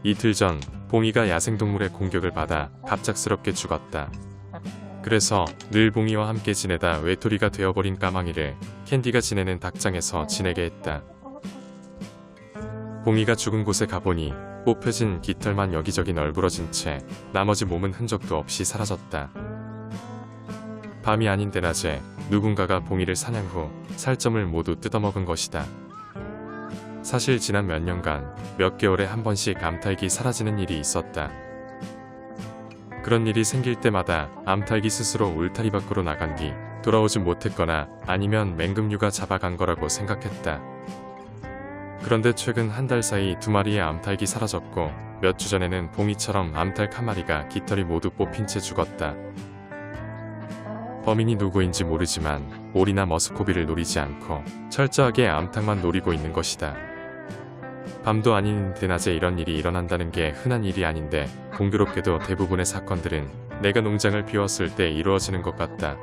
이틀 전 봉이가 야생동물의 공격을 받아 갑작스럽게 죽었다. 그래서 늘 봉이와 함께 지내다 외톨이가 되어버린 까망이를 캔디가 지내는 닭장에서 지내게 했다. 봉이가 죽은 곳에 가보니 뽑혀진 깃털만 여기저기 널브러진 채 나머지 몸은 흔적도 없이 사라졌다. 밤이 아닌 대낮에 누군가가 봉이를 사냥 후 살점을 모두 뜯어먹은 것이다. 사실 지난 몇 년간 몇 개월에 한 번씩 암탉이 사라지는 일이 있었다. 그런 일이 생길 때마다 암탉이 스스로 울타리 밖으로 나간 뒤 돌아오지 못했거나 아니면 맹금류가 잡아간 거라고 생각했다. 그런데 최근 한 달 사이 2마리의 암탉이 사라졌고 몇 주 전에는 봉이처럼 암탉 한 마리가 깃털이 모두 뽑힌 채 죽었다. 범인이 누구인지 모르지만 오리나 머스코비를 노리지 않고 철저하게 암탉만 노리고 있는 것이다. 밤도 아닌 대낮에 이런 일이 일어난다는 게 흔한 일이 아닌데 공교롭게도 대부분의 사건들은 내가 농장을 비웠을 때 이루어지는 것 같다.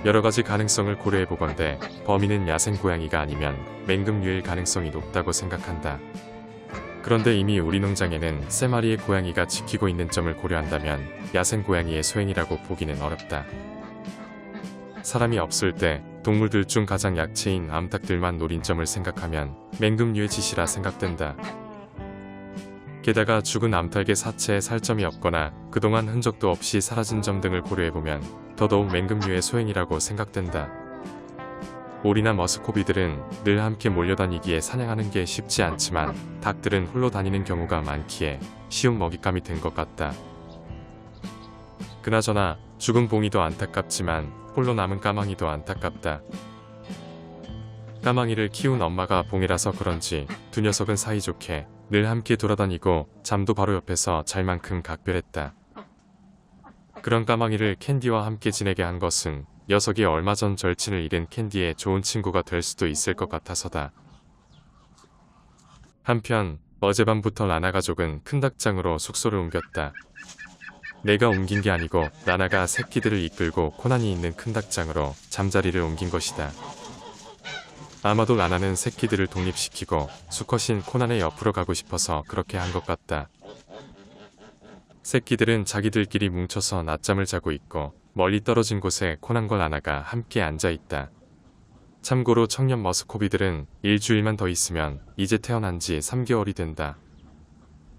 여러가지 가능성을 고려해보건대 범인은 야생 고양이가 아니면 맹금류일 가능성이 높다고 생각한다. 그런데 이미 우리 농장에는 3마리의 고양이가 지키고 있는 점을 고려한다면 야생 고양이의 소행이라고 보기는 어렵다. 사람이 없을 때 동물들 중 가장 약체인 암탉들만 노린 점을 생각하면 맹금류의 짓이라 생각된다. 게다가 죽은 암탉의 사체에 살점이 없거나 그동안 흔적도 없이 사라진 점 등을 고려해보면 더더욱 맹금류의 소행이라고 생각된다. 오리나 머스코비들은 늘 함께 몰려다니기에 사냥하는 게 쉽지 않지만 닭들은 홀로 다니는 경우가 많기에 쉬운 먹잇감이 된 것 같다. 그나저나 죽은 봉이도 안타깝지만 홀로 남은 까망이도 안타깝다. 까망이를 키운 엄마가 봉이라서 그런지 두 녀석은 사이좋게 늘 함께 돌아다니고 잠도 바로 옆에서 잘 만큼 각별했다. 그런 까망이를 캔디와 함께 지내게 한 것은 녀석이 얼마 전 절친을 잃은 캔디의 좋은 친구가 될 수도 있을 것 같아서다. 한편 어젯밤부터 라나 가족은 큰 닭장으로 숙소를 옮겼다. 내가 옮긴 게 아니고 라나가 새끼들을 이끌고 코난이 있는 큰 닭장으로 잠자리를 옮긴 것이다. 아마도 라나는 새끼들을 독립시키고 수컷인 코난의 옆으로 가고 싶어서 그렇게 한 것 같다. 새끼들은 자기들끼리 뭉쳐서 낮잠을 자고 있고 멀리 떨어진 곳에 코난과 라나가 함께 앉아있다. 참고로 청년 머스코비들은 일주일만 더 있으면 이제 태어난 지 3개월이 된다.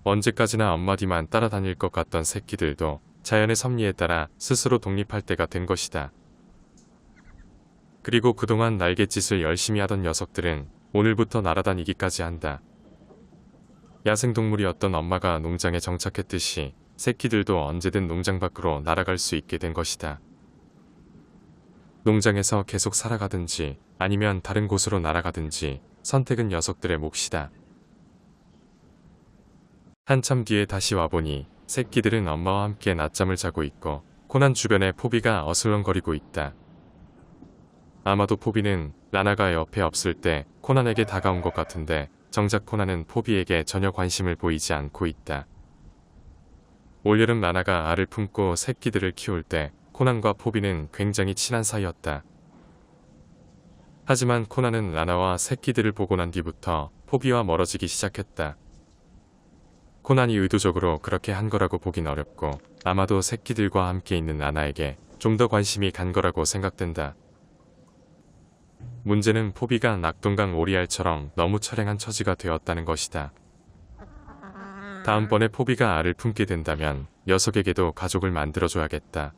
언제까지나 엄마 뒤만 따라다닐 것 같던 새끼들도 자연의 섭리에 따라 스스로 독립할 때가 된 것이다. 그리고 그동안 날갯짓을 열심히 하던 녀석들은 오늘부터 날아다니기까지 한다. 야생동물이었던 엄마가 농장에 정착했듯이 새끼들도 언제든 농장 밖으로 날아갈 수 있게 된 것이다. 농장에서 계속 살아가든지 아니면 다른 곳으로 날아가든지 선택은 녀석들의 몫이다. 한참 뒤에 다시 와보니 새끼들은 엄마와 함께 낮잠을 자고 있고 코난 주변에 포비가 어슬렁거리고 있다. 아마도 포비는 라나가 옆에 없을 때 코난에게 다가온 것 같은데 정작 코난은 포비에게 전혀 관심을 보이지 않고 있다. 올여름 라나가 알을 품고 새끼들을 키울 때 코난과 포비는 굉장히 친한 사이였다. 하지만 코난은 라나와 새끼들을 보고 난 뒤부터 포비와 멀어지기 시작했다. 코난이 의도적으로 그렇게 한 거라고 보긴 어렵고 아마도 새끼들과 함께 있는 라나에게 좀 더 관심이 간 거라고 생각된다. 문제는 포비가 낙동강 오리알처럼 너무 처량한 처지가 되었다는 것이다. 다음번에 포비가 알을 품게 된다면 녀석에게도 가족을 만들어줘야겠다.